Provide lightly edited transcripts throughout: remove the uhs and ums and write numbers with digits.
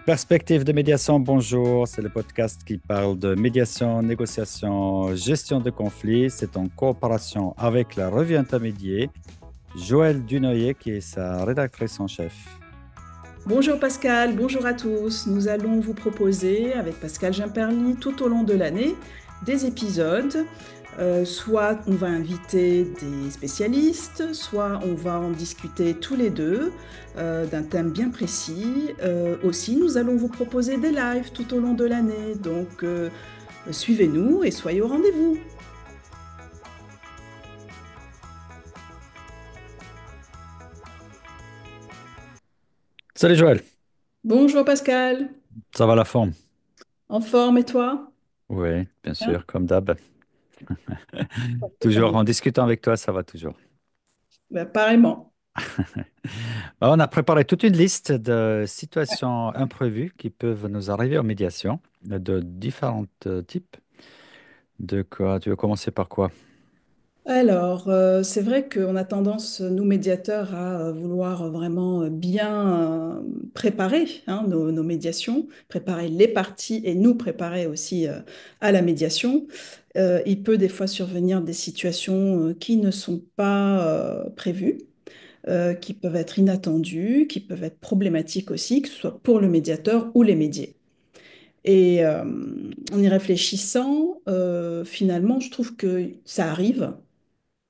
Perspective de médiation, bonjour. C'est le podcast qui parle de médiation, négociation, gestion de conflits. C'est en coopération avec la revue Intermédiaire, Joëlle Dunoyer, qui est sa rédactrice en chef. Bonjour Pascal, bonjour à tous. Nous allons vous proposer avec Pascal Gimperly tout au long de l'année des épisodes. Soit on va inviter des spécialistes, soit on va en discuter tous les deux d'un thème bien précis. Aussi, nous allons vous proposer des lives tout au long de l'année. Donc, suivez-nous et soyez au rendez-vous. Salut Joëlle, Bonjour Pascal, ça va la forme? en forme et toi? Oui, bien Hein. sûr, comme d'hab. Toujours en discutant avec toi, ça va toujours. Ben, pareillement. On a préparé toute une liste de situations imprévues qui peuvent nous arriver en médiation de différents types. De quoi? Tu veux commencer par quoi? Alors, c'est vrai qu'on a tendance, nous médiateurs, à vouloir vraiment bien préparer nos médiations, préparer les parties et nous préparer aussi à la médiation. Il peut des fois survenir des situations qui ne sont pas prévues, qui peuvent être inattendues, qui peuvent être problématiques aussi, que ce soit pour le médiateur ou les médiés. Et en y réfléchissant, finalement, je trouve que ça arrive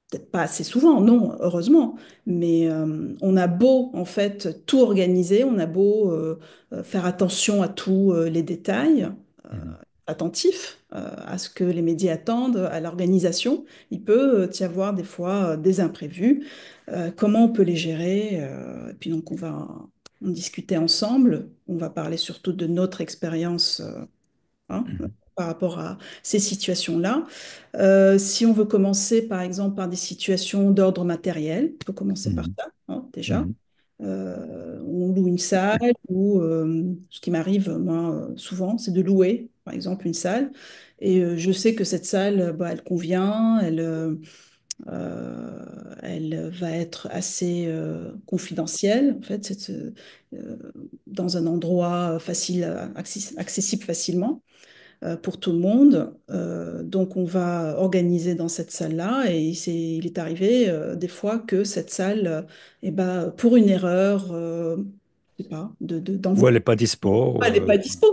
peut-être pas assez souvent, non, heureusement, mais on a beau en fait tout organiser, on a beau faire attention à tous les détails, Mhm. attentif à ce que les médias attendent, à l'organisation, il peut y avoir des fois des imprévus. Comment on peut les gérer? Et puis donc on va en discuter ensemble, on va parler surtout de notre expérience Mhm. par rapport à ces situations-là. Si on veut commencer, par exemple, par des situations d'ordre matériel, on peut commencer par Mhm. ça, déjà. Mhm. On loue une salle ou ce qui m'arrive, moi, souvent, c'est de louer, par exemple, une salle. Et je sais que cette salle, bah, elle convient, elle va être assez confidentielle, en fait, euh, dans un endroit facile, accessible facilement pour tout le monde. Donc on va organiser dans cette salle-là et il est arrivé des fois que cette salle, eh ben, pour une erreur, je sais pas, Ou d'envoi, elle n'est pas dispo. elle n'est pas dispo.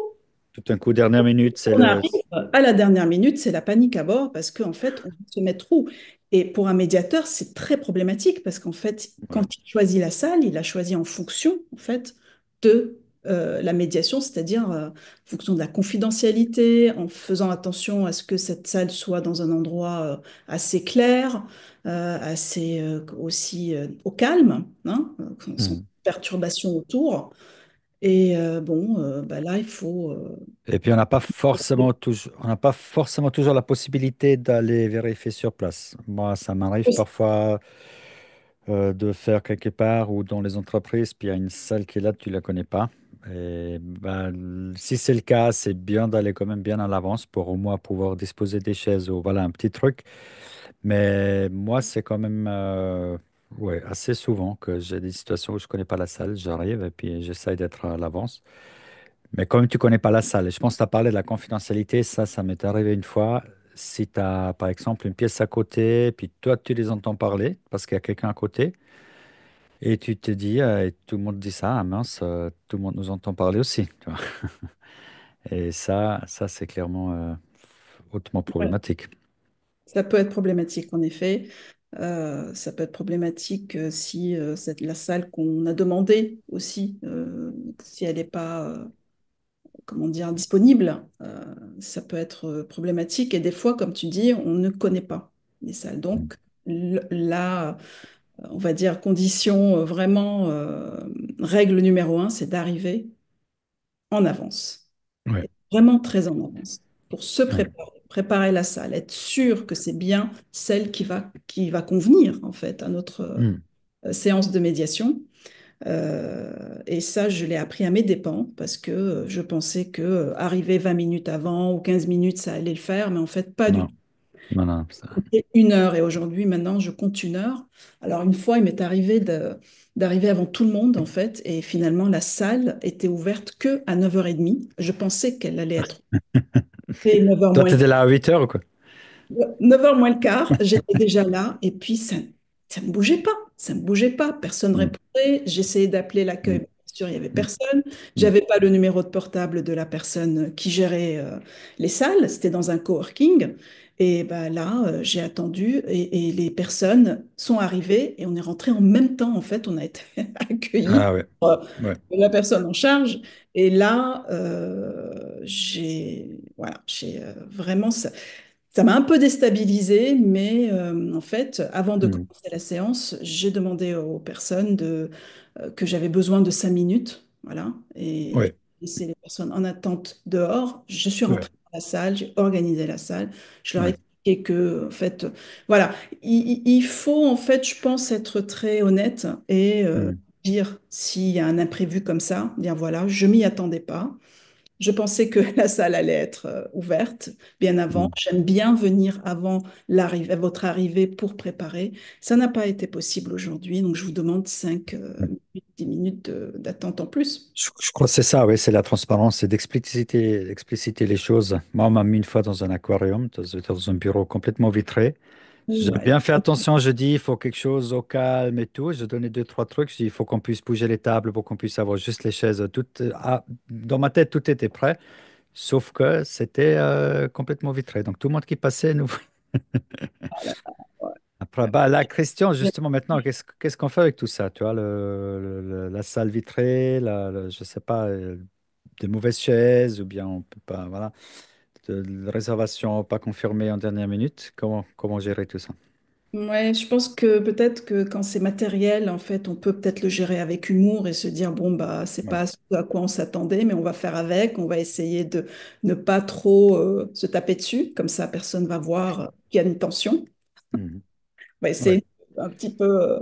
Tout un coup, dernière minute, c'est On le. arrive à la dernière minute, c'est la panique à bord parce qu'en fait, on se met où? Et pour un médiateur, c'est très problématique parce qu'en fait, quand Ouais. il choisit la salle, il a choisi en fonction, en fait, de la médiation, c'est-à-dire en fonction de la confidentialité, en faisant attention à ce que cette salle soit dans un endroit assez clair, assez aussi au calme, sans Mhm. perturbation autour. Et bon, bah là, il faut Et puis, on n'a pas forcément toujours la possibilité d'aller vérifier sur place. Moi, ça m'arrive parfois de faire quelque part ou dans les entreprises, puis il y a une salle qui est là, tu ne la connais pas. Et ben, si c'est le cas, c'est bien d'aller quand même bien à l'avance pour au moins pouvoir disposer des chaises ou voilà un petit truc. Mais moi, c'est quand même ouais, assez souvent que j'ai des situations où je ne connais pas la salle, j'arrive et puis j'essaye d'être à l'avance. Mais comme tu connais pas la salle, et je pense que tu as parlé de la confidentialité, ça m'est arrivé une fois. Si tu as, par exemple, une pièce à côté, puis toi, tu les entends parler parce qu'il y a quelqu'un à côté, et tu te dis, et tout le monde dit ça, ah mince, tout le monde nous entend parler aussi, tu vois. Et ça c'est clairement hautement Ouais. problématique. Ça peut être problématique, en effet. Ça peut être problématique si c'est la salle qu'on a demandée aussi, si elle n'est pas, comment dire, disponible, ça peut être problématique. Et des fois, comme tu dis, on ne connaît pas les salles. Mm. Donc là, on va dire condition vraiment, règle numéro un, c'est d'arriver en avance. Ouais, Et vraiment très en avance pour se ouais. préparer, préparer la salle, être sûr que c'est bien celle qui va convenir en fait à notre Mm. séance de médiation. Et ça, je l'ai appris à mes dépens parce que je pensais que arriver 20 minutes avant ou 15 minutes, ça allait le faire, mais en fait, pas du Non. tout. Non, non, C'était 1 heure et aujourd'hui, maintenant, je compte 1 heure. Alors, une fois, il m'est arrivé d'arriver avant tout le monde, en fait, et finalement, la salle était ouverte que à 9h30. Je pensais qu'elle allait être ouverte 9h toi, moins tu étais là à 8 heures ou quoi? 9h moins le quart, j'étais déjà là et puis ça ne bougeait pas, ça ne bougeait pas, personne ne Mm, répondait. J'essayais d'appeler l'accueil, mm, bien sûr, il n'y avait mm, personne. mm. J'avais pas le numéro de portable de la personne qui gérait les salles, c'était dans un coworking. Et bah, là, j'ai attendu et les personnes sont arrivées et on est rentré en même temps. En fait, on a été accueillis Ah ouais, par ouais. la personne en charge. Et là, voilà, j'ai vraiment ça m'a un peu déstabilisée, mais en fait, avant de Mm, commencer la séance, j'ai demandé aux personnes que j'avais besoin de 5 minutes, voilà, et ouais, j'ai laissé les personnes en attente dehors. Je suis ouais, rentrée dans la salle, j'ai organisé la salle, je leur ai ouais. expliqué que, en fait, voilà, il faut, en fait, je pense, être très honnête et Mm, dire s'il y a un imprévu comme ça, dire voilà, je m'y attendais pas. Je pensais que la salle allait être ouverte bien avant. mm, J'aime bien venir avant votre arrivée pour préparer. Ça n'a pas été possible aujourd'hui, donc je vous demande 5 mm. minutes, 10 minutes d'attente en plus. Je crois que c'est ça, oui, c'est la transparence, c'est d'expliciter les choses. Moi, on m'a mis une fois dans un aquarium, dans un bureau complètement vitré. J'ai Ouais. bien fait attention, je dis, il faut quelque chose au calme et tout. Je donnais deux, trois trucs. Je dis, il faut qu'on puisse bouger les tables pour qu'on puisse avoir juste les chaises. Tout, dans ma tête, tout était prêt, sauf que c'était complètement vitré. Donc, tout le monde qui passait nous. Après, bah, la question, justement, maintenant, qu'est-ce qu'on fait avec tout ça? Tu vois, la salle vitrée, je sais pas, des mauvaises chaises, ou bien on peut pas, voilà, de réservation pas confirmée en dernière minute. Comment gérer tout ça? Ouais, je pense que peut-être que quand c'est matériel, en fait, on peut peut-être le gérer avec humour et se dire, bon, bah, c'est Ouais. pas ce à quoi on s'attendait, mais on va faire avec, on va essayer de ne pas trop se taper dessus, comme ça, personne va voir qu'il y a une tension. Mhm. On va Ouais. essayer un petit peu,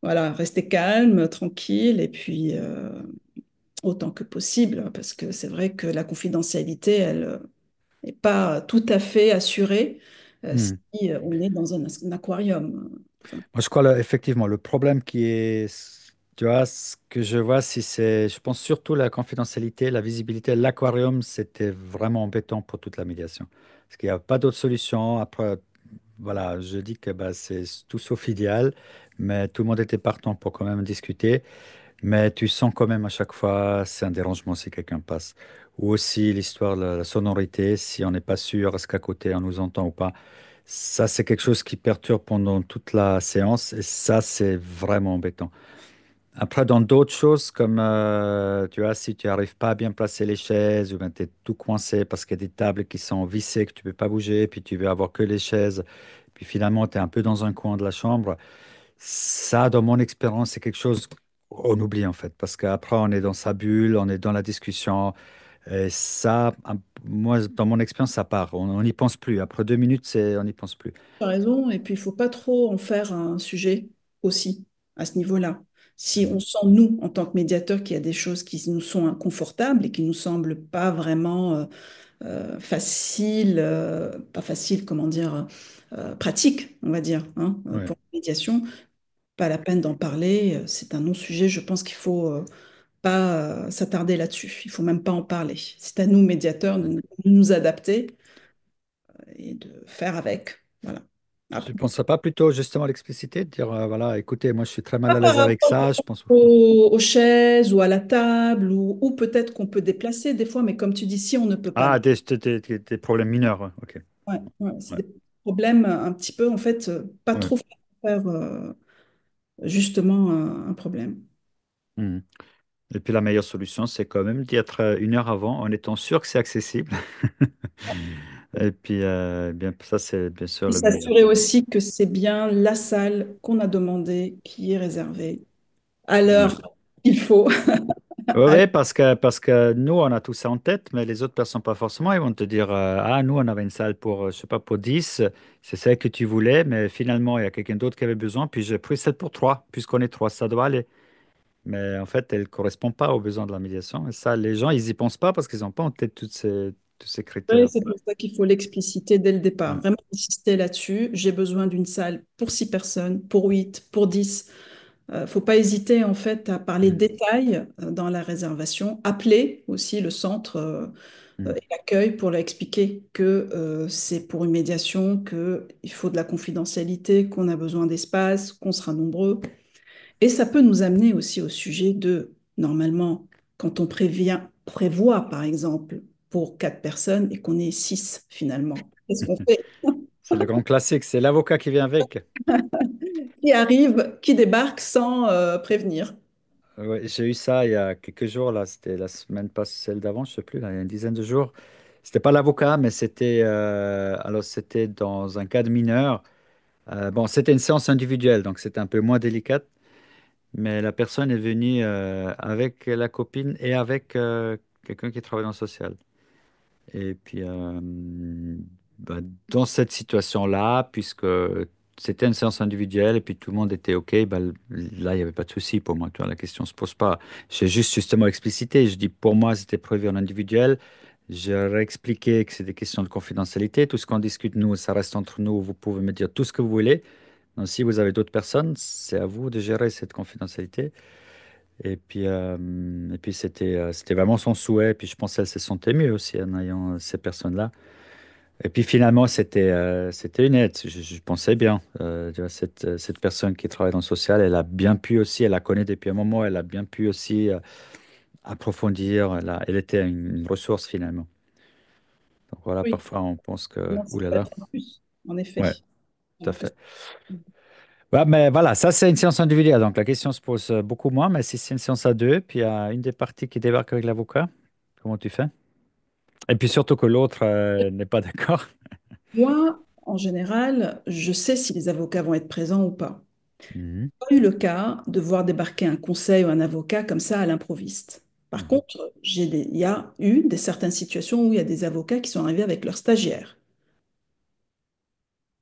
voilà, rester calme, tranquille, et puis autant que possible, parce que c'est vrai que la confidentialité, elle n'est pas tout à fait assurée Mhm. si on est dans un aquarium. Enfin, Moi, je crois effectivement, le problème qui est, tu vois, ce que je vois, si c'est, je pense surtout la confidentialité, la visibilité. L'aquarium, c'était vraiment embêtant pour toute la médiation. Parce qu'il n'y a pas d'autre solution. Après, voilà, je dis que bah, c'est tout sauf idéal, mais tout le monde était partant pour quand même discuter. Mais tu sens quand même à chaque fois, c'est un dérangement si quelqu'un passe. Ou aussi l'histoire de la sonorité, si on n'est pas sûr, est-ce qu'à côté on nous entend ou pas. Ça, c'est quelque chose qui perturbe pendant toute la séance et ça, c'est vraiment embêtant. Après, dans d'autres choses, comme tu vois, si tu n'arrives pas à bien placer les chaises ou bien tu es tout coincé parce qu'il y a des tables qui sont vissées, que tu ne peux pas bouger, puis tu veux avoir que les chaises, puis finalement, tu es un peu dans un coin de la chambre. Ça, dans mon expérience, c'est quelque chose qu'on oublie en fait, parce qu'après, on est dans sa bulle, on est dans la discussion. Et ça, moi, dans mon expérience, ça part. On n'y pense plus. Après 2 minutes, on n'y pense plus. tu as raison, et puis il faut pas trop en faire un sujet aussi à ce niveau-là. Si on Mhm. sent, nous, en tant que médiateurs, qu'il y a des choses qui nous sont inconfortables et qui nous semblent pas vraiment faciles, pas faciles, comment dire, pratiques, on va dire, hein, Ouais. pour la médiation, pas la peine d'en parler. C'est un non-sujet. Je pense qu'il faut pas s'attarder là-dessus. Il faut même pas en parler. C'est à nous, médiateurs, de nous adapter et de faire avec. Voilà. Tu Après, ne penserais pas plutôt justement à l'expliciter, de dire, voilà, écoutez, moi, je suis très mal pas à par l'aise avec rapport ça, je pense. aux chaises ou à la table ou peut-être qu'on peut déplacer des fois, mais comme tu dis, si on ne peut pas, Ah, des problèmes mineurs, ouais. OK. ouais, ouais, c'est Ouais. des problèmes un petit peu, en fait, pas Ouais. trop faire justement un problème. Mhm. Et puis la meilleure solution, c'est quand même d'y être 1 heure avant en étant sûr que c'est accessible. Et puis, bien, ça, c'est bien sûr Puis le mieux. s'assurer aussi que c'est bien la salle qu'on a demandée qui est réservée à Ouais. l'heure qu'il faut. Oui, ouais, parce que nous, on a tout ça en tête, mais les autres personnes, pas forcément. Ils vont te dire, ah, nous, on avait une salle pour, je sais pas, pour 10, c'est celle que tu voulais, mais finalement, il y a quelqu'un d'autre qui avait besoin, puis j'ai pris celle pour 3, puisqu'on est 3, ça doit aller. Mais en fait, elle ne correspond pas aux besoins de la médiation. Et ça, les gens, ils y pensent pas parce qu'ils n'ont pas en tête tous ces Oui, critères. c'est pour ça qu'il faut l'expliciter dès le départ. Ouais. Vraiment insister là-dessus. J'ai besoin d'une salle pour 6 personnes, pour 8, pour 10. Faut pas hésiter en fait à parler Mm, détails dans la réservation. Appeler aussi le centre mm, et l'accueil pour leur expliquer que c'est pour une médiation, qu'il faut de la confidentialité, qu'on a besoin d'espace, qu'on sera nombreux. Et ça peut nous amener aussi au sujet de, normalement, quand on prévoit par exemple pour 4 personnes et qu'on est 6 finalement, qu'est-ce qu'on fait? C'est le grand classique, c'est l'avocat qui vient avec. Qui arrive, qui débarque sans prévenir? Ouais, j'ai eu ça il y a quelques jours, là, c'était la semaine passée, celle d'avant, je sais plus, là, il y a une dizaine de jours. C'était pas l'avocat, mais c'était dans un cas de mineur. Bon, c'était une séance individuelle, donc c'était un peu moins délicate, mais la personne est venue avec la copine et avec quelqu'un qui travaille dans le social. Et puis, bah, dans cette situation-là, puisque c'était une séance individuelle et puis tout le monde était OK, bah, là, il n'y avait pas de souci pour moi. Tu vois, la question ne se pose pas. J'ai juste justement explicité. Je dis, pour moi, c'était prévu en individuel. J'ai réexpliqué que c'est des questions de confidentialité. Tout ce qu'on discute, nous, ça reste entre nous. Vous pouvez me dire tout ce que vous voulez. Donc, si vous avez d'autres personnes, c'est à vous de gérer cette confidentialité. Et puis c'était vraiment son souhait. Puis je pense qu'elle se sentait mieux aussi en ayant ces personnes-là. Et puis finalement, c'était une aide. Je pensais bien. Tu vois, cette personne qui travaille dans le social, elle a bien pu aussi, elle la connaît depuis un moment, elle a bien pu aussi approfondir. Elle était une ressource finalement. Donc voilà, Oui, parfois on pense que, non, c'est oulala, peut-être un plus, en effet. ouais, tout à Parce fait. Ouais, mais voilà, ça c'est une séance individuelle, donc la question se pose beaucoup moins, mais si c'est une séance à deux, puis il y a une des parties qui débarque avec l'avocat, comment tu fais? Et puis surtout que l'autre n'est pas d'accord. moi, en général, je sais si les avocats vont être présents ou pas. Mhm, Pas eu le cas de voir débarquer un conseil ou un avocat comme ça à l'improviste. Par mhm. contre, il y a eu certaines situations où il y a des avocats qui sont arrivés avec leurs stagiaires.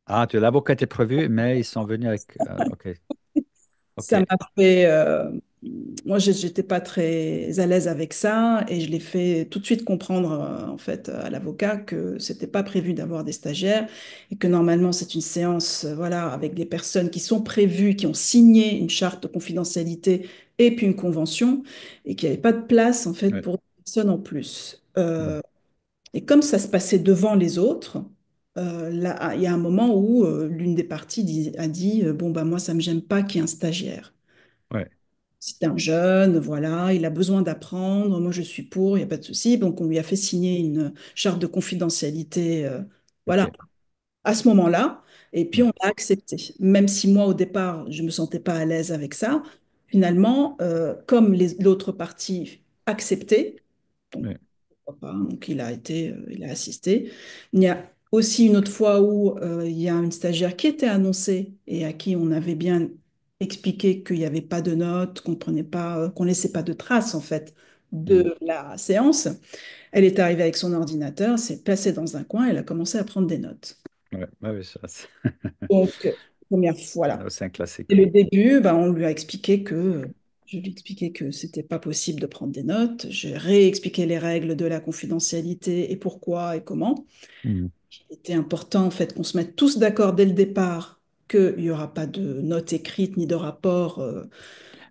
Ah, l'avocat était prévu, mais ils sont venus avec. Ok, ok, Ça m'a fait. Moi, j'étais pas très à l'aise avec ça et je l'ai fait tout de suite comprendre en fait à l'avocat que c'était pas prévu d'avoir des stagiaires et que normalement c'est une séance voilà avec des personnes qui sont prévues, qui ont signé une charte de confidentialité et puis une convention et qu'il n'y avait pas de place en fait ouais, pour des personnes en plus. mhm, Et comme ça se passait devant les autres. Là, il y a un moment où l'une des parties a dit bon bah moi ça me gêne pas qu'il y ait un stagiaire. ouais, C'est un jeune, voilà, il a besoin d'apprendre. Moi, je suis pour, il n'y a pas de souci. Donc, on lui a fait signer une charte de confidentialité, ok, voilà, à ce moment-là. Et puis, ouais, on a accepté. Même si moi, au départ, je ne me sentais pas à l'aise avec ça, finalement, comme l'autre partie acceptait, donc, ouais, pourquoi pas, donc il a assisté. Il y a aussi une autre fois où il y a une stagiaire qui était annoncée et à qui on avait bien expliqué qu'il n'y avait pas de notes, qu'on prenait pas, qu'on laissait pas de traces en fait mhm, de la séance. Elle est arrivée avec son ordinateur, s'est placée dans un coin, elle a commencé à prendre des notes. ouais, ouais, ouais, ça, Donc, première fois, voilà. c'est un classique. Et le début, ben, on lui a expliqué que, je lui ai expliqué que c'était pas possible de prendre des notes. J'ai réexpliqué les règles de la confidentialité et pourquoi et comment. Mhm. Il était important en fait qu'on se mette tous d'accord dès le départ qu'il n'y aura pas de notes écrites ni de rapport.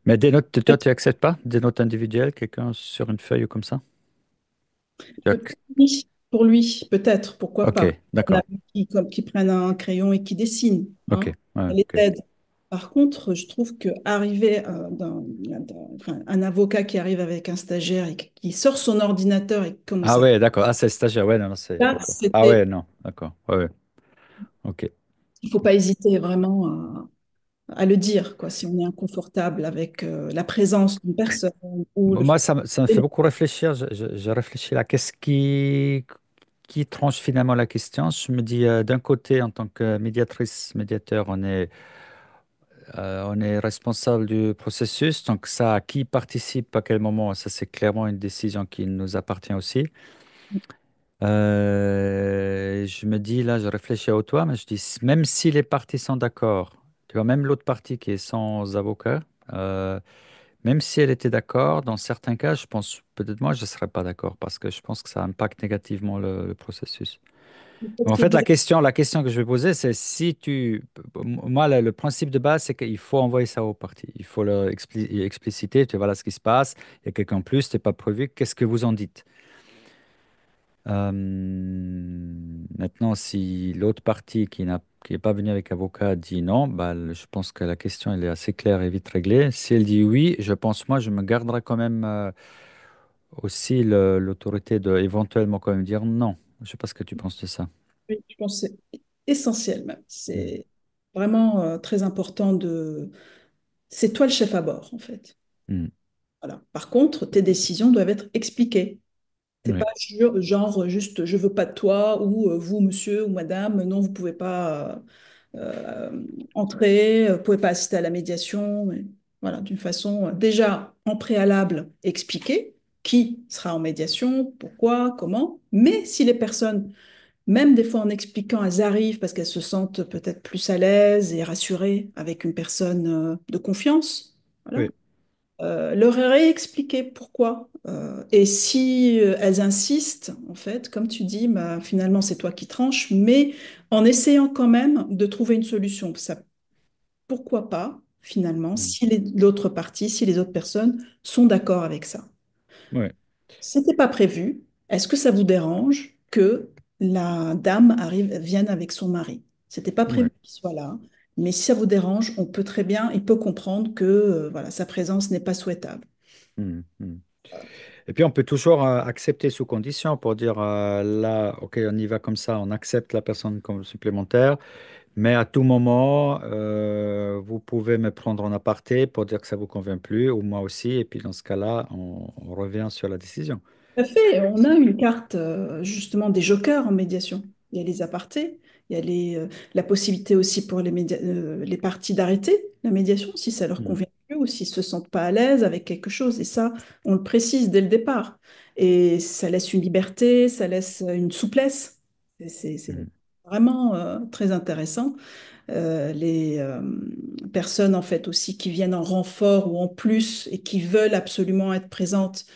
Mais des notes, toi, tu acceptes pas des notes individuelles, quelqu'un sur une feuille ou comme ça? Pour lui, peut-être, pourquoi Ok, pas. Il y en a d'accord. qui prennent un crayon et qui dessinent, Ok, hein. ouais, Ça les ok. aide. Par contre, je trouve que arriver enfin, un avocat qui arrive avec un stagiaire et qui sort son ordinateur et qui commence Ah à... ouais, d'accord. Ah, c'est stagiaire. Ouais, non, non, c'est Là, d'accord. Ah ouais, non, d'accord. Ouais, ouais. Ok. il faut pas hésiter vraiment à le dire, quoi, si on est inconfortable avec la présence d'une personne ou le Moi, fait. ça me fait beaucoup réfléchir. Je réfléchis là. Qu'est-ce qui tranche finalement la question? Je me dis, d'un côté, en tant que médiatrice, médiateur, on est responsable du processus. Donc, ça, qui participe à quel moment, ça, c'est clairement une décision qui nous appartient aussi. Je me dis, là, je réfléchis à toi, mais je dis, même si les parties sont d'accord, tu vois, même l'autre partie qui est sans avocat, Même si elle était d'accord, dans certains cas, je pense, peut-être moi, je ne serais pas d'accord parce que je pense que ça impacte négativement le processus. Peut-être En qu'il fait, vous la question que je vais poser, c'est si tu... Moi, le principe de base, c'est qu'il faut envoyer ça au parti. Il faut le expliciter, tu vois, voilà ce qui se passe. Il y a quelqu'un en plus, t'es pas prévu. Qu'est-ce que vous en dites? Maintenant, si l'autre partie qui n'est pas venu avec avocat dit non, bah, je pense que la question elle est assez claire et vite réglée. Si elle dit oui, je pense, moi, je me garderai quand même aussi l'autorité de éventuellement quand même dire non. Je sais pas ce que tu penses de ça. Oui, je pense que c'est essentiel même. Mm. C'est vraiment très important de... C'est toi le chef à bord, en fait. Mm. Voilà. Par contre, tes décisions doivent être expliquées. C'est pas Oui, genre juste je veux pas de toi ou vous, monsieur ou madame, non, vous pouvez pas entrer, vous pouvez pas assister à la médiation. Mais voilà, d'une façon déjà en préalable expliquer qui sera en médiation, pourquoi, comment. Mais si les personnes même des fois en expliquant, elles arrivent parce qu'elles se sentent peut-être plus à l'aise et rassurées avec une personne de confiance. Voilà. oui, Leur réexpliquer pourquoi. Et si elles insistent, en fait, comme tu dis, bah, finalement c'est toi qui tranches, mais en essayant quand même de trouver une solution. Ça, pourquoi pas, finalement, Mm. si l'autre partie, si les autres personnes sont d'accord avec ça. Oui, C'était pas prévu. Est-ce que ça vous dérange que la dame arrive, vienne avec son mari? C'était pas oui. prévu qu'il soit là, mais si ça vous dérange, on peut très bien, il peut comprendre que voilà, sa présence n'est pas souhaitable. Mm. Mm. Et puis on peut toujours accepter sous condition pour dire là, ok, on y va comme ça, on accepte la personne comme supplémentaire. Mais à tout moment, vous pouvez me prendre en aparté pour dire que ça vous convient plus, ou moi aussi. Et puis dans ce cas-là, on revient sur la décision. Tout à fait, on a une carte justement des jokers en médiation. Il y a les apartés, il y a la possibilité aussi pour les parties d'arrêter la médiation si ça leur Mm, convient plus ou s'ils se sentent pas à l'aise avec quelque chose. Et ça, on le précise dès le départ. Et ça laisse une liberté, ça laisse une souplesse. C'est mm, vraiment très intéressant. Les personnes en fait aussi qui viennent en renfort ou en plus et qui veulent absolument être présentes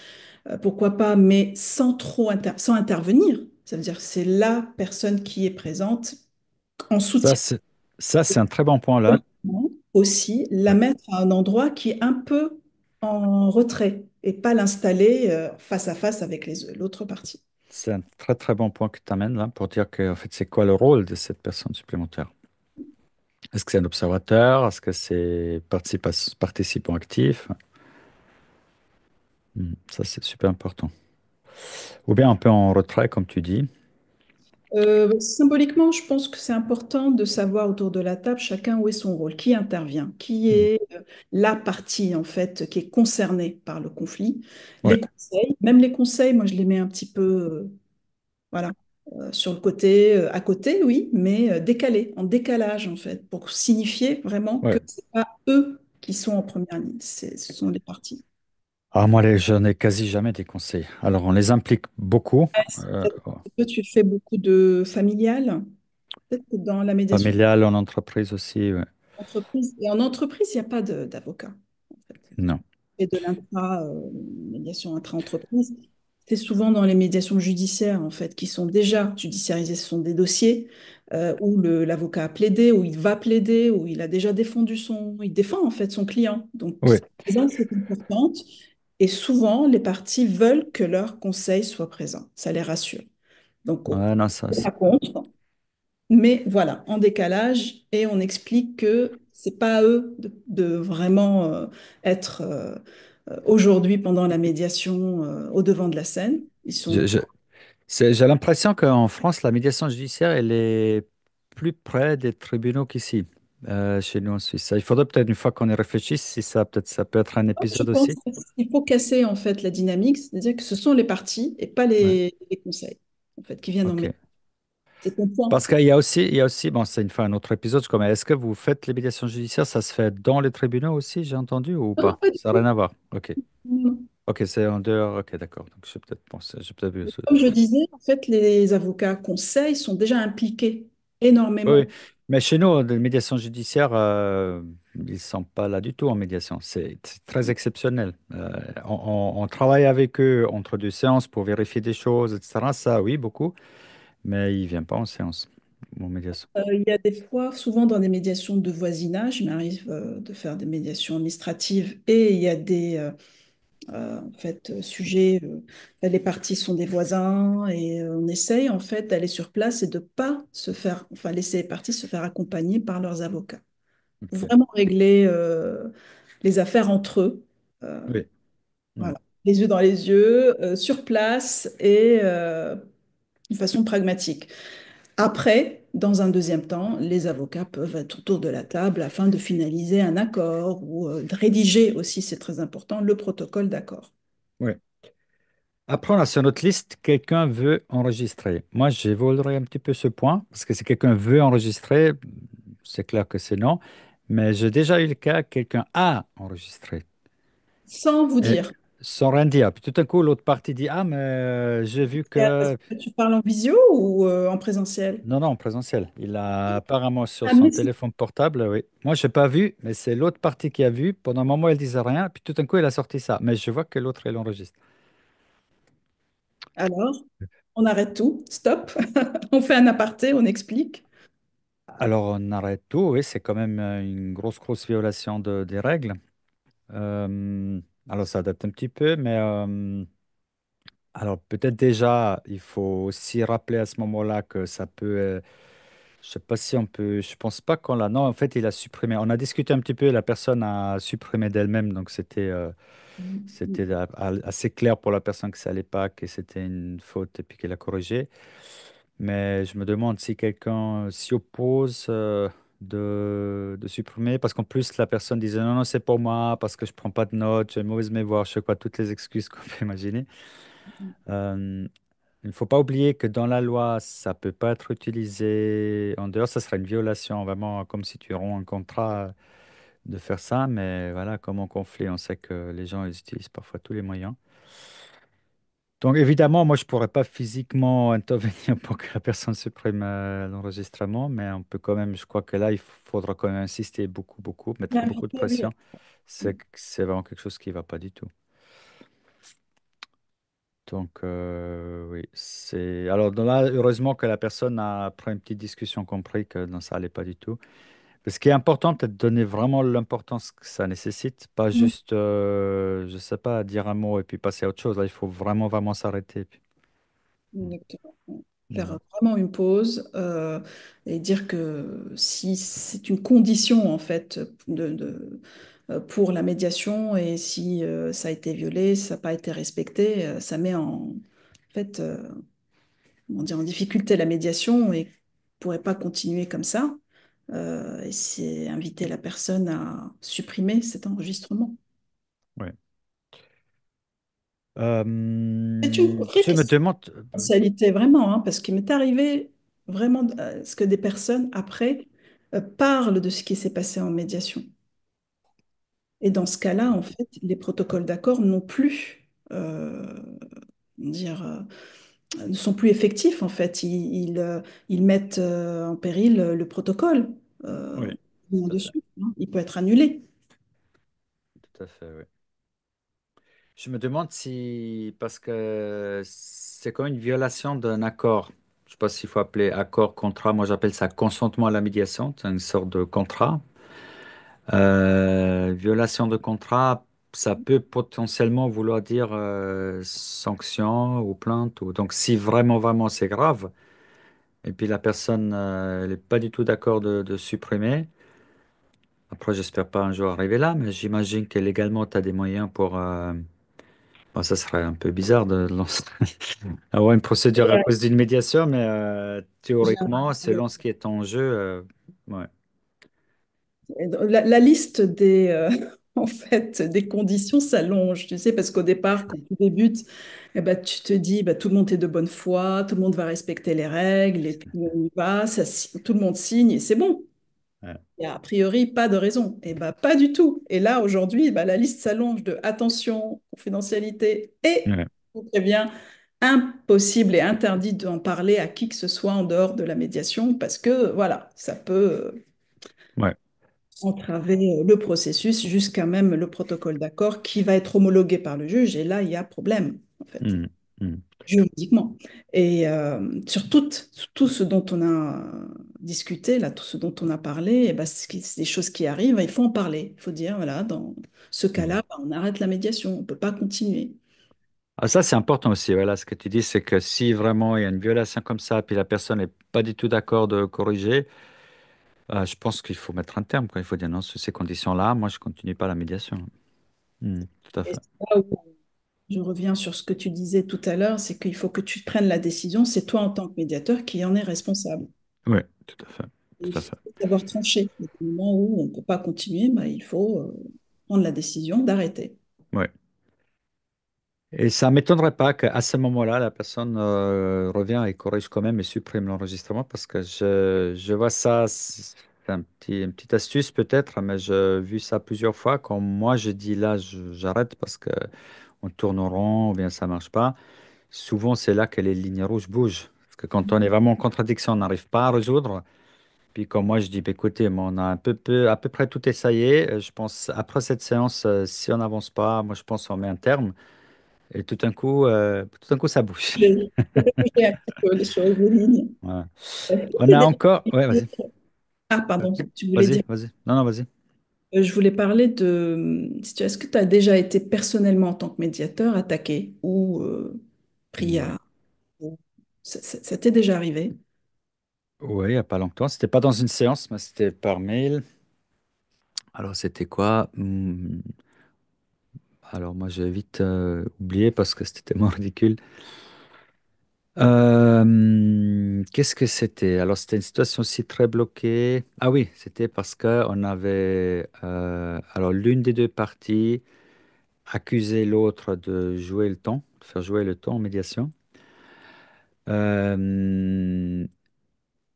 pourquoi pas, mais sans intervenir. Ça veut dire que c'est la personne qui est présente en Ça, soutien. c'est un très bon point là. Aussi, la Ouais. mettre à un endroit qui est un peu en retrait et pas l'installer face à face avec l'autre partie. C'est un très très bon point que tu amènes là pour dire que en fait, c'est quoi le rôle de cette personne supplémentaire? Est-ce que c'est un observateur? Est-ce que c'est participant actif? Ça, c'est super important. Ou bien un peu en retrait, comme tu dis. Symboliquement, je pense que c'est important de savoir autour de la table chacun où est son rôle, qui intervient, qui Mm. est la partie en fait qui est concernée par le conflit. Ouais, Les conseils, même les conseils, moi je les mets un petit peu voilà, sur le côté, à côté, oui, mais décalé, en décalage en fait, pour signifier vraiment que ouais. c'est pas eux qui sont en première ligne, ce sont les partis. Ah, moi, je n'ai quasi jamais des conseils. Alors, on les implique beaucoup. Oh, Est-ce que tu fais beaucoup de familial? Peut-être que dans la médiation familial, en entreprise aussi. Ouais. d'entreprise, et en entreprise, il n'y a pas d'avocat, en fait. Non. Et de médiation intra-entreprise, c'est souvent dans les médiations judiciaires, en fait, qui sont déjà judiciarisées. Ce sont des dossiers où l'avocat a plaidé, où il va plaider, où il a déjà défendu il défend, en fait, son client. Donc, Oui. sa présence est importante. Et souvent, les parties veulent que leur conseil soit présent. Ça les rassure. Donc, on Ouais, non, ça, n'est pas contre, mais voilà, en décalage, et on explique que c'est pas à eux de vraiment être aujourd'hui pendant la médiation au devant de la scène. Ils je- sont je- j'ai l'impression qu'en France, la médiation judiciaire, elle est plus près des tribunaux qu'ici, chez nous en Suisse. Il faudrait peut-être, une fois qu'on y réfléchisse, si ça, peut-être, ça peut être un je épisode pense aussi. qu'il faut casser en fait la dynamique, c'est-à-dire que ce sont les partis et pas Ouais, les conseils en fait qui viennent en ok. médiation. C'est ton point. Parce il y a aussi, bon, c'est une fois un autre épisode, je crois, mais est-ce que vous faites les médiations judiciaires, ça se fait dans les tribunaux aussi, j'ai entendu, ou Non, pas? pas du Ça n'a tout. rien à voir. Ok. Non. Ok, c'est en dehors. Ok, d'accord. Donc, j'ai peut-être pensé, j'ai peut-être vu. Comme je disais, en fait, les avocats conseils sont déjà impliqués Oui, énormément. Mais chez nous, de médiation judiciaire, ils ne sont pas là du tout en médiation. C'est très exceptionnel. On travaille avec eux entre deux séances pour vérifier des choses, etc. Ça, oui, beaucoup. Mais ils ne viennent pas en séance, en médiation. Il y a des fois, souvent dans des médiations de voisinage, il m'arrive de faire des médiations administratives et il y a des en fait, sujets, les parties sont des voisins et on essaye en fait d'aller sur place et de pas se faire, enfin laisser les parties se faire accompagner par leurs avocats. Pour Ok. vraiment régler les affaires entre eux. Oui. Mm. Voilà. Les yeux dans les yeux, sur place et de façon pragmatique. Après, dans un deuxième temps, les avocats peuvent être autour de la table afin de finaliser un accord ou de rédiger aussi, c'est très important, le protocole d'accord. Oui. Après, on a sur notre liste, quelqu'un veut enregistrer. Moi, j'évoluerai un petit peu ce point, parce que si quelqu'un veut enregistrer, c'est clair que c'est non. Mais j'ai déjà eu le cas, quelqu'un a enregistré. Sans vous Et dire. sans rien dire. Puis tout d'un coup, l'autre partie dit, ah, mais j'ai vu Est-ce que... que tu parles en visio ou en présentiel? Non, non, en présentiel. Il a apparemment sur Ah, son mais c'est- téléphone portable, oui. Moi, je n'ai pas vu, mais c'est l'autre partie qui a vu. Pendant un moment, elle disait rien. Puis tout d'un coup, il a sorti ça. Mais je vois que l'autre, elle enregistre. Alors, on arrête tout, stop, on fait un aparté, on explique. Alors, on arrête tout. Oui, c'est quand même une grosse, grosse violation des règles. Alors, ça date un petit peu, mais alors peut-être déjà, il faut aussi rappeler à ce moment-là que ça peut... je sais pas si on peut... Je pense pas qu'on l'a... Non, en fait, il a supprimé. On a discuté un petit peu, la personne a supprimé d'elle-même, donc c'était assez clair pour la personne que ça allait pas, que c'était une faute et puis qu'elle a corrigé. Mais je me demande si quelqu'un s'y oppose de supprimer, parce qu'en plus, la personne disait non, non, c'est pour moi, parce que je prends pas de notes, j'ai une mauvaise mémoire, je sais quoi, toutes les excuses qu'on peut imaginer. Euh, il ne faut pas oublier que dans la loi, ça peut pas être utilisé en dehors, ça serait une violation, vraiment comme si tu romps un contrat de faire ça, mais voilà, comme en conflit, on sait que les gens ils utilisent parfois tous les moyens. Donc évidemment, moi je pourrais pas physiquement intervenir pour que la personne supprime l'enregistrement, mais on peut quand même, je crois que là, il faudra quand même insister beaucoup, beaucoup, mettre beaucoup de L'invité, oui. pression. C'est vraiment quelque chose qui va pas du tout. Donc oui, c'est... Alors là, heureusement que la personne a, après une petite discussion, compris que non, ça allait pas du tout. Ce qui est important, c'est de donner vraiment l'importance que ça nécessite, pas Mm, juste, je sais pas, dire un mot et puis passer à autre chose. Là, il faut vraiment, vraiment s'arrêter. exactement. Mm. Faire vraiment une pause et dire que si c'est une condition en fait pour la médiation et si ça a été violé, ça n'a pas été respecté, ça met en fait comment dire, en difficulté la médiation et ne pourrait pas continuer comme ça. Et c'est inviter la personne à supprimer cet enregistrement. Ouais. C'est une vraie Je me question demande, de confidentialité, vraiment, hein, parce qu'il m'est arrivé vraiment ce que des personnes, après, parlent de ce qui s'est passé en médiation. Et dans ce cas-là, en fait, les protocoles d'accord n'ont plus, dire, ne sont plus effectifs, en fait. Ils mettent en péril le protocole oui, tout à fait, dessus, hein. Il peut être annulé. tout à fait, oui. Je me demande si, parce que c'est comme une violation d'un accord. Je ne sais pas s'il faut appeler accord, contrat. Moi, j'appelle ça consentement à la médiation. C'est une sorte de contrat. Violation de contrat, ça peut potentiellement vouloir dire sanction ou plainte. Donc, si vraiment, vraiment c'est grave, et puis la personne elle n'est pas du tout d'accord de supprimer, après, j'espère pas un jour arriver là, mais j'imagine que légalement, tu as des moyens pour... bon, ça serait un peu bizarre de lancer, avoir une procédure à Ouais. cause d'une médiation, mais théoriquement, J'ai- selon ce qui est en jeu, ouais, La liste des, en fait, des conditions s'allonge, tu sais, parce qu'au départ, quand tu débutes, eh ben, tu te dis, bah, tout le monde est de bonne foi, tout le monde va respecter les règles, et puis on y va, tout le monde signe, et c'est bon. ouais, Il n'y a a priori pas de raison. Et ben, pas du tout. Et là, aujourd'hui, bah, la liste s'allonge de attention, confidentialité et, ouais, très bien, impossible et interdit d'en parler à qui que ce soit en dehors de la médiation parce que, voilà, ça peut Ouais. entraver le processus jusqu'à même le protocole d'accord qui va être homologué par le juge. Et là, il y a problème, en fait, Mhm. Mhm. juridiquement. Et sur tout ce dont on a discuté, là, tout ce dont on a parlé, eh ben, c'est des choses qui arrivent, il faut en parler. Il faut dire, voilà, dans ce Mhm. cas-là, ben, on arrête la médiation, on ne peut pas continuer. Ah, ça, c'est important aussi. Voilà, ce que tu dis, c'est que si vraiment il y a une violation comme ça, puis la personne n'est pas du tout d'accord de corriger, je pense qu'il faut mettre un terme, quoi. Il faut dire non, sous ces conditions-là, moi, je continue pas la médiation. Tout à Et fait. c'est là où je reviens sur ce que tu disais tout à l'heure, c'est qu'il faut que tu prennes la décision, c'est toi en tant que médiateur qui en est responsable. Oui, tout à fait. Et il Tout à faut fait. savoir trancher. Au moment où on ne peut pas continuer, ben, il faut prendre la décision d'arrêter. Ouais. Et ça m'étonnerait pas qu'à ce moment-là, la personne revient et corrige quand même et supprime l'enregistrement parce que je vois ça, c'est une petite astuce peut-être, mais j'ai vu ça plusieurs fois. Quand moi je dis là, j'arrête parce que on tourne en rond ou bien ça marche pas, souvent c'est là que les lignes rouges bougent. Parce que quand on est vraiment en contradiction, on n'arrive pas à résoudre. Puis quand moi je dis, bah, écoutez, mais on a à peu près tout essayé. Je pense après cette séance, si on n'avance pas, moi je pense qu'on met un terme. Et tout d'un coup, ça bouge. Ça fait bouger un petit peu les choses, les lignes. Ouais. Est-ce que On t'es a déjà encore. Ouais, arrivé- vas-y. Ah, Ouais. pardon, tu voulais Vas-y, dire. vas-y. Non, non, vas-y. Je voulais parler de. Est-ce que tu as déjà été personnellement en tant que médiateur attaqué ou pris Ouais. à. Ça t'est déjà arrivé? Ouais, il n'y a pas longtemps. C'était pas dans une séance, mais c'était par mail. Alors, c'était quoi? Alors, moi, j'ai vite oublié parce que c'était tellement ridicule. Qu'est-ce que c'était? Alors, c'était une situation aussi très bloquée. Ah oui, c'était parce que on avait. Alors, l'une des deux parties accusé l'autre de jouer le temps, de faire jouer le temps en médiation. Euh,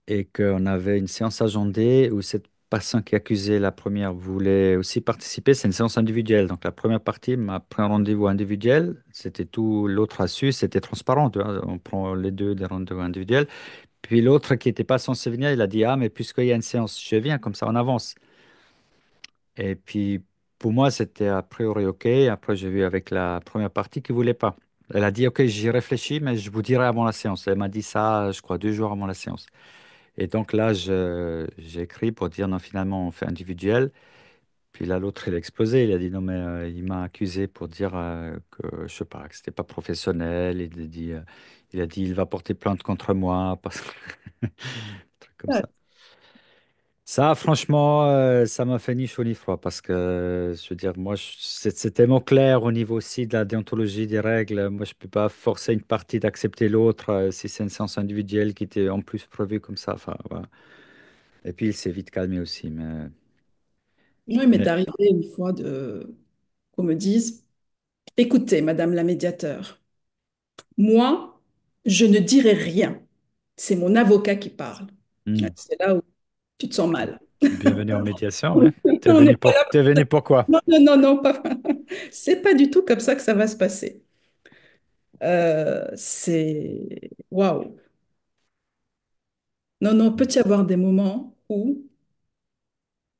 et qu'on avait une séance agendée où cette personne qui accusait la première voulait aussi participer. C'est une séance individuelle. Donc la première partie m'a pris un rendez-vous individuel. C'était tout, l'autre a su, c'était transparent. Tu vois. On prend les deux des rendez-vous individuels. Puis l'autre qui n'était pas censé venir, il a dit, ah, mais puisqu'il y a une séance, je viens, comme ça on avance. Et puis pour moi, c'était a priori OK. Après, j'ai vu avec la première partie qui ne voulait pas. Elle a dit, OK, j'y réfléchis, mais je vous dirai avant la séance. Elle m'a dit ça, je crois, 2 jours avant la séance. Et donc là, j'ai écrit pour dire non, finalement, on fait individuel. Puis là, l'autre, il a explosé. Il a dit non, mais il m'a accusé pour dire que, je sais pas, que c'était pas professionnel. Il a dit, il va porter plainte contre moi. Parce que... Un truc comme Ah, ça. Ça, franchement, ça m'a fait ni chaud ni froid parce que, je veux dire, moi, c'est tellement clair au niveau aussi de la déontologie des règles. Moi, je peux pas forcer une partie d'accepter l'autre si c'est une séance individuelle qui était en plus prévue comme ça. Enfin, voilà. Et puis, il s'est vite calmé aussi. oui, il m'est Mais arrivé une fois qu'on me dise, écoutez, Madame la médiateur, moi, je ne dirai rien. C'est mon avocat qui parle. Ouais, hmm, c'est là où tu te sens mal. bienvenue en médiation, ouais. On n'est pas là. T'es venu pourquoi? Non, non, non, non, pas. C'est pas du tout comme ça que ça va se passer. C'est waouh. Non, non, peut y avoir des moments où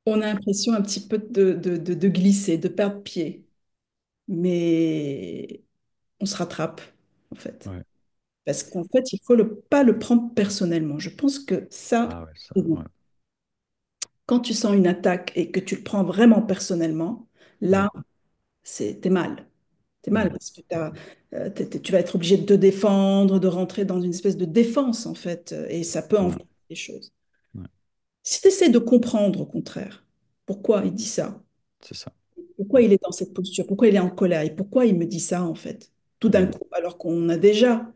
on a l'impression un petit peu de glisser, de perdre pied, mais on se rattrape, en fait. Ouais. Parce qu'en fait, il faut pas le prendre personnellement. Je pense que ça, Ah ouais, ça, c'est bon. ouais. Quand tu sens une attaque et que tu le prends vraiment personnellement, Hmm, là, t'es mal. T'es mal hmm, parce que tu vas être obligé de te défendre, de rentrer dans une espèce de défense, en fait, et ça peut ouais, envenimer les choses. ouais. Si tu essaies de comprendre, au contraire, pourquoi il dit ça, C'est ça. pourquoi il est dans cette posture, pourquoi il est en colère et pourquoi il me dit ça, en fait, tout d'un Hmm, coup, alors qu'on a déjà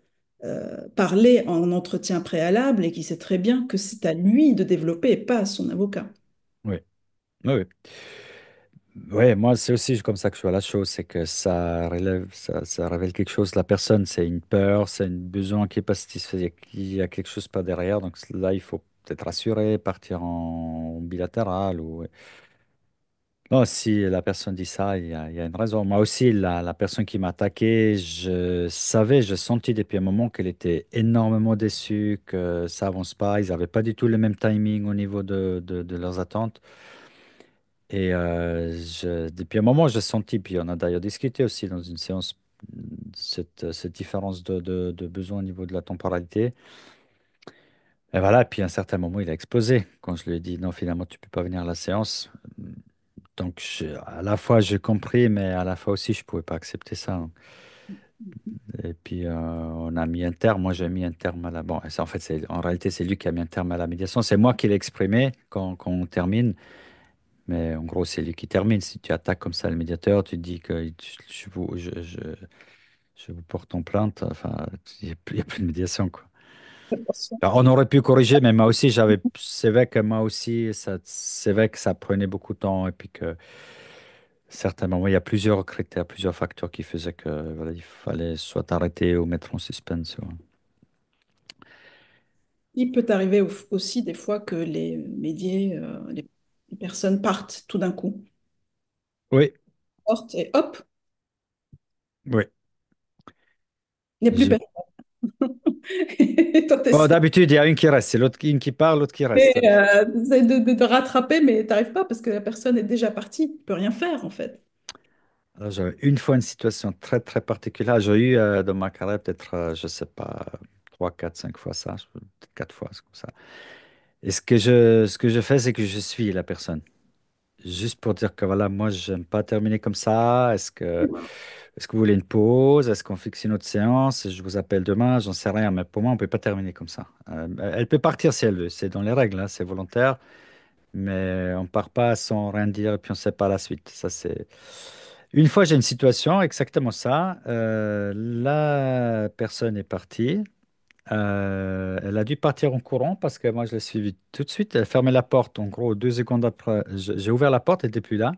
parlé en entretien préalable et qu'il sait très bien que c'est à lui de développer et pas à son avocat. oui, oui, oui. Ouais, moi, c'est aussi comme ça que je vois la chose, c'est que ça révèle quelque chose de la personne, c'est une peur, c'est un besoin qui est pas satisfait, il y a quelque chose pas derrière, donc là, il faut peut-être rassurer, partir en bilatéral ou Non, si la personne dit ça, il y a une raison. Moi aussi, la personne qui m'a attaqué, je savais, je sentis depuis un moment qu'elle était énormément déçue, que ça avance pas. Ils n'avaient pas du tout le même timing au niveau de leurs attentes. Et depuis un moment, je sentis, puis on a d'ailleurs discuté aussi dans une séance, cette différence de besoin au niveau de la temporalité. Et voilà, puis à un certain moment, il a explosé. Quand je lui ai dit, non, finalement, tu peux pas venir à la séance. Donc, à la fois, j'ai compris, mais à la fois aussi, je pouvais pas accepter ça. Et puis, on a mis un terme. Moi, j'ai mis un terme à la... Bon, en fait, en réalité, c'est lui qui a mis un terme à la médiation. C'est moi qui l'ai exprimé quand on termine. Mais en gros, c'est lui qui termine. Si tu attaques comme ça le médiateur, tu dis que je vous porte en plainte. Enfin, il y a plus de médiation, quoi. Alors, on aurait pu corriger, mais moi aussi, c'est vrai que moi aussi, c'est vrai que ça prenait beaucoup de temps et puis que certainement, il y a plusieurs critères, plusieurs facteurs qui faisaient que voilà, il fallait soit arrêter ou mettre en suspense. Ouais. Il peut arriver aussi des fois que les médias, les personnes partent tout d'un coup, Oui, sortent et hop, oui. il n'y a plus J'ai- personne. Et toi, Bon, t'essaies d'habitude, il y a une qui reste. C'est l'autre une qui part, l'autre qui reste. t'essaies de rattraper, mais t'arrives pas parce que la personne est déjà partie. Tu peux rien faire, en fait. Alors, j'avais une fois une situation très, très particulière. J'ai eu dans ma carrière peut-être, je sais pas, 3, 4, 5 fois ça, peut-être 4 fois, c'est comme ça. Et ce que je fais, c'est que je suis la personne. Juste pour dire que voilà, moi, j'aime pas terminer comme ça. Est-ce que vous voulez une pause? Est-ce qu'on fixe une autre séance? Je vous appelle demain, j'en sais rien. Mais pour moi, on peut pas terminer comme ça. Elle peut partir si elle veut. C'est dans les règles, hein, c'est volontaire. Mais on part pas sans rien dire et puis on sait pas la suite. Ça, c'est... Une fois, j'ai une situation, exactement ça. La personne est partie. Elle a dû partir en courant parce que moi, je l'ai suivie tout de suite. Elle fermait la porte. En gros, 2 secondes après, j'ai ouvert la porte, elle n'était plus là.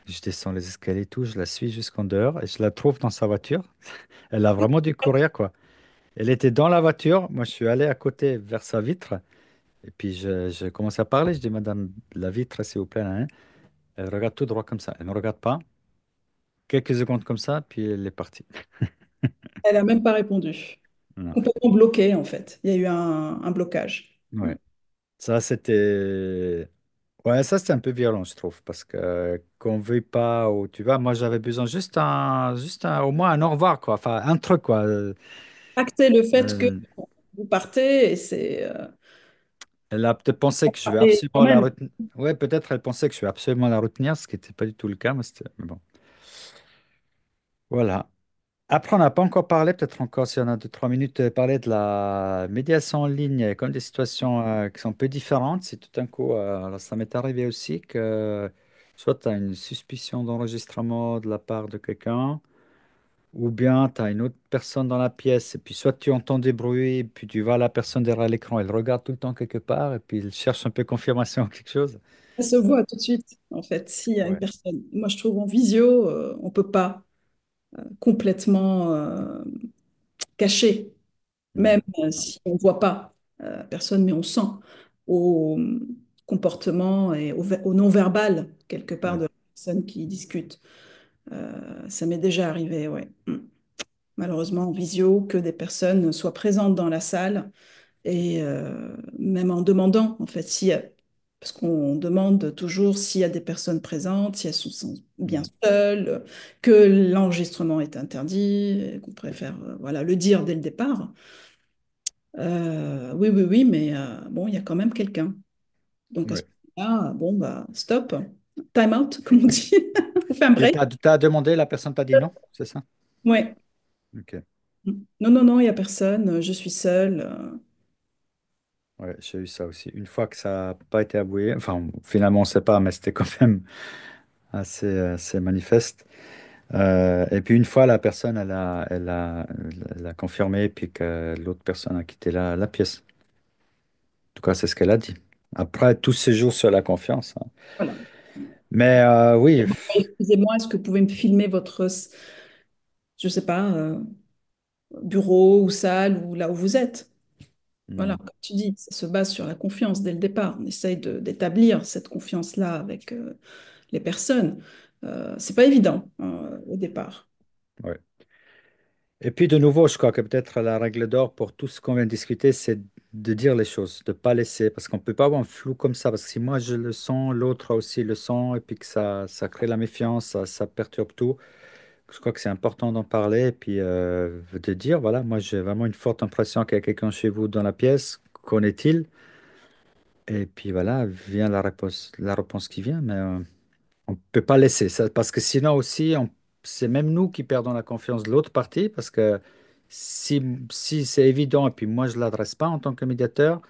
Je descends les escaliers et tout, je la suis jusqu'en dehors et je la trouve dans sa voiture. Elle a vraiment dû courir, quoi. Elle était dans la voiture. Moi, je suis allé à côté vers sa vitre. Et puis, je commence à parler. Je dis, Madame, la vitre, s'il vous plaît, hein. Elle regarde tout droit comme ça. Elle ne me regarde pas. Quelques secondes comme ça, puis elle est partie. Elle a même pas répondu. Non. Complètement bloquée, en fait. Il y a eu un blocage. Ouais. Ça, c'était... Ouais, ça, c'était un peu violent, je trouve, parce que qu'on veuille pas, ou tu vois, moi, j'avais besoin au moins un au revoir, quoi. Enfin, un truc, quoi. Acter le fait que Euh, vous partez et c'est Elle a peut-être pensé que je vais et quand absolument la même. retenir. Ouais, peut-être elle pensait que je vais absolument la retenir, ce qui n'était pas du tout le cas, mais bon. Voilà. Après, on n'a pas encore parlé, peut-être encore si on a 2, 3 minutes, parler de la médiation en ligne. Il y a comme des situations qui sont un peu différentes. Si tout d'un coup, alors ça m'est arrivé aussi que soit tu as une suspicion d'enregistrement de la part de quelqu'un, ou bien tu as une autre personne dans la pièce, et puis soit tu entends des bruits, et puis tu vois la personne derrière l'écran, elle regarde tout le temps quelque part, et puis elle cherche un peu confirmation ou quelque chose. Ça se voit tout de suite, en fait, s'il y a une Ouais. personne. Moi, je trouve en visio, on peut pas complètement cacher, Non. même si on voit pas personne, mais on sent au comportement et au non-verbal, quelque part, Ouais. de la personne qui discute. Ça m'est déjà arrivé, ouais. Malheureusement, en visio, que des personnes soient présentes dans la salle et même en demandant, en fait, s'il y a, parce qu'on demande toujours s'il y a des personnes présentes, si elles sont bien Mm. seules, que l'enregistrement est interdit, et qu'on préfère voilà, le dire dès le départ. Oui, oui, oui, mais bon, il y a quand même quelqu'un. Donc à ce Ouais. moment-là, bon, bah, stop, time out, comme on dit, on fait un Et break. t'as demandé, la personne t'a dit non, c'est ça? Ouais. Ok. Non, non, non, il n'y a personne, je suis seule. Ouais, j'ai eu ça aussi. Une fois que ça n'a pas été avoué, enfin, finalement, on ne sait pas, mais c'était quand même assez manifeste. Et puis, une fois, la personne, elle a confirmé, puis que l'autre personne a quitté la pièce. En tout cas, c'est ce qu'elle a dit. Après, tout se joue sur la confiance, hein. Voilà. Mais oui, Excusez-moi, est-ce que vous pouvez me filmer votre, je sais pas, bureau ou salle ou là où vous êtes? Voilà, mm, comme tu dis, ça se base sur la confiance dès le départ. On essaye d'établir cette confiance-là avec les personnes. C'est pas évident au départ. Ouais. Et puis de nouveau, je crois que peut-être la règle d'or pour tout ce qu'on vient de discuter, c'est de dire les choses, de ne pas laisser, parce qu'on ne peut pas avoir un flou comme ça, parce que si moi je le sens, l'autre aussi le sent, et puis que ça crée la méfiance, ça perturbe tout. Je crois que c'est important d'en parler, et puis de dire, voilà, moi j'ai vraiment une forte impression qu'il y a quelqu'un chez vous dans la pièce, qu'en est-il? Et puis voilà, vient la réponse qui vient, mais on ne peut pas laisser ça, parce que sinon aussi, c'est même nous qui perdons la confiance de l'autre partie, parce que si, si c'est évident, et puis moi je ne l'adresse pas en tant que médiateur,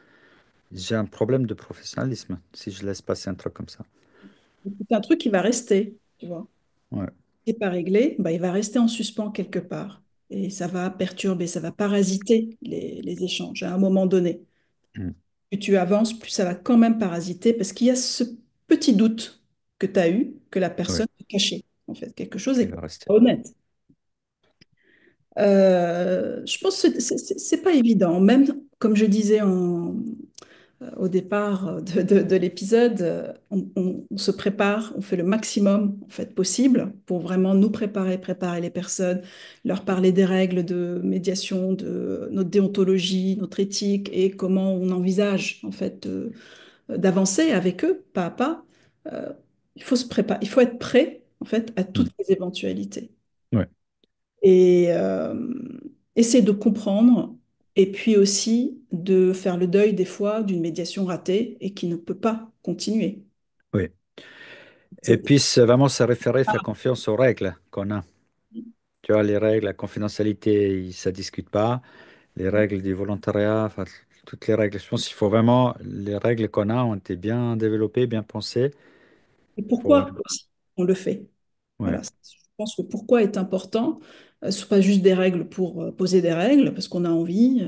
j'ai un problème de professionnalisme si je laisse passer un truc comme ça. C'est un truc qui va rester, tu vois. Ouais. Si c'est pas réglé, bah, il va rester en suspens quelque part. Et ça va perturber, ça va parasiter les échanges à un moment donné. Mm. Plus tu avances, plus ça va quand même parasiter parce qu'il y a ce petit doute que tu as eu, que la Ouais, personne a caché. En fait, quelque chose qui est va rester. pas honnête. Je pense que c'est pas évident. Même, comme je disais au départ de l'épisode, on se prépare, on fait le maximum en fait, possible pour vraiment nous préparer, préparer les personnes, leur parler des règles de médiation, de notre déontologie, notre éthique et comment on envisage en fait d'avancer avec eux pas à pas. Euh, il faut se préparer, il faut être prêt en fait à toutes Mm. les éventualités Ouais, et essayer de comprendre et puis aussi de faire le deuil des fois d'une médiation ratée et qui ne peut pas continuer. oui. Et C'est- puis c'est vraiment se référer, faire confiance aux règles qu'on a. Tu vois, les règles, la confidentialité, ça ne discute pas. Les règles du volontariat, enfin, toutes les règles. Je pense qu'il faut vraiment, les règles qu'on a ont été bien développées, bien pensées. Et Faut, pourquoi aussi on le fait? ouais, Voilà, je pense que pourquoi est important. Ce ne sont pas juste des règles pour poser des règles, parce qu'on a envie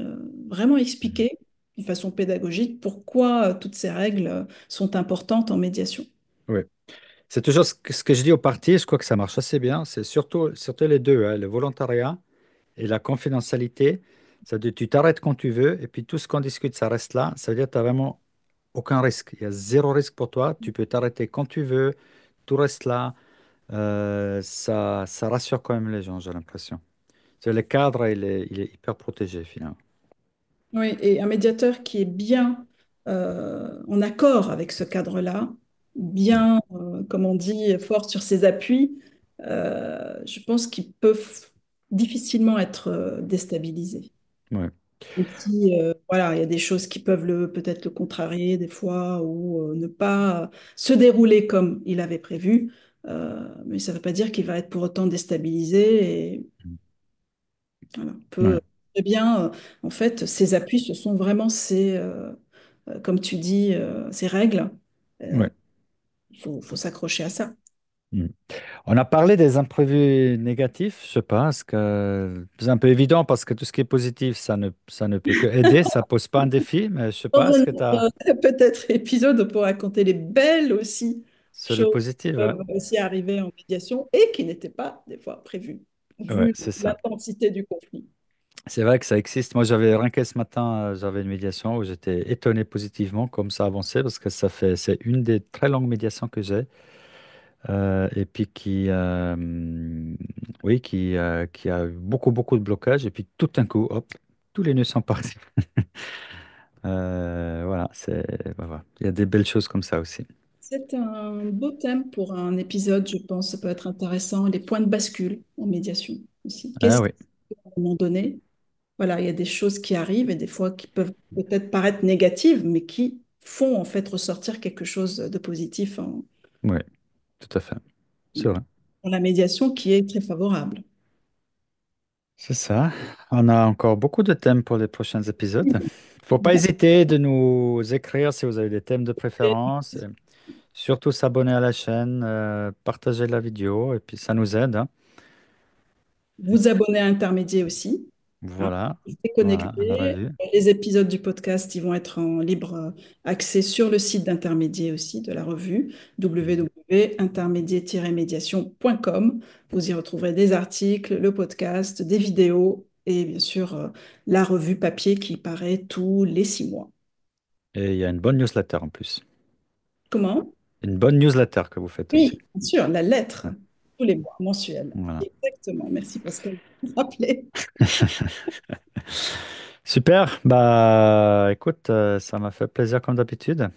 vraiment Mhm. expliquer d'une façon pédagogique pourquoi toutes ces règles sont importantes en médiation. ouais. C'est toujours ce que je dis aux partis, je crois que ça marche assez bien. C'est surtout les deux, hein, le volontariat et la confidentialité. Ça veut dire tu t'arrêtes quand tu veux, et puis tout ce qu'on discute, ça reste là. Ça veut dire que tu n'as vraiment aucun risque. Il y a zéro risque pour toi. Tu peux t'arrêter quand tu veux. Tout reste là. Ça rassure quand même les gens, j'ai l'impression. Le cadre, il est hyper protégé finalement. Oui, et un médiateur qui est bien en accord avec ce cadre-là, Mm. bien, comme on dit, fort sur ses appuis, je pense qu'ils peuvent difficilement être déstabilisés. Ouais. Même si, voilà, il y a des choses qui peuvent peut-être le contrarier des fois ou ne pas se dérouler comme il avait prévu, mais ça ne veut pas dire qu'il va être pour autant déstabilisé et voilà, Ouais. peut très bien, en fait, ses appuis, ce sont vraiment comme tu dis, ces règles. Euh, Ouais. faut s'accrocher à ça. Mm. On a parlé des imprévus négatifs, je sais pas, c'est un peu évident parce que tout ce qui est positif, ça ne peut que aider, ça pose pas un défi, mais je sais Dans pas, un est-ce que tu as autre peut-être épisode, on pourra raconter les belles aussi sur le choses qui positif, ouais. peuvent aussi arriver en médiation et qui n'étaient pas des fois prévues, Ouais, vu c'est ça. l'intensité du conflit. C'est vrai que ça existe. Moi, j'avais rien ce matin, j'avais une médiation où j'étais étonné positivement comme ça avançait parce que c'est une des très longues médiations que j'ai. Et puis oui, qui a eu beaucoup, beaucoup de blocages. Et puis tout d'un coup, hop, tous les nœuds sont partis. Voilà, voilà. Il y a des belles choses comme ça aussi. C'est un beau thème pour un épisode, je pense. Ça peut être intéressant. Les points de bascule en médiation aussi. Ah Qu'est-ce oui, qu'à un moment donné, voilà, il y a des choses qui arrivent et des fois qui peuvent peut-être paraître négatives, mais qui font en fait ressortir quelque chose de positif oui, tout à fait. C'est vrai. en la médiation qui est très favorable. C'est ça. On a encore beaucoup de thèmes pour les prochains épisodes. Faut pas hésiter de nous écrire si vous avez des thèmes de préférence. Et surtout s'abonner à la chaîne, partager la vidéo, et puis ça nous aide, hein. Vous abonner à Intermédiaire aussi. Hein. Voilà, Restez voilà, à la connectés. revue. Les épisodes du podcast, ils vont être en libre accès sur le site d'Intermédiaire aussi, de la revue www.intermédiaire-médiation.com. Vous y retrouverez des articles, le podcast, des vidéos et bien sûr la revue papier qui paraît tous les 6 mois. Et il y a une bonne newsletter en plus. Comment? une bonne newsletter que vous faites aussi. Oui, bien sûr, la lettre, tous les mois, mensuelle. Voilà. Exactement. Merci Pascal de me rappeler. Super. Bah, écoute, ça m'a fait plaisir comme d'habitude.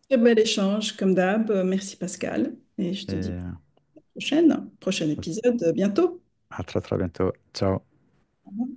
Très bel échange, comme d'hab. Merci Pascal. Et je te dis Et à la prochaine, prochain épisode bientôt. à très très bientôt. Ciao. Au revoir.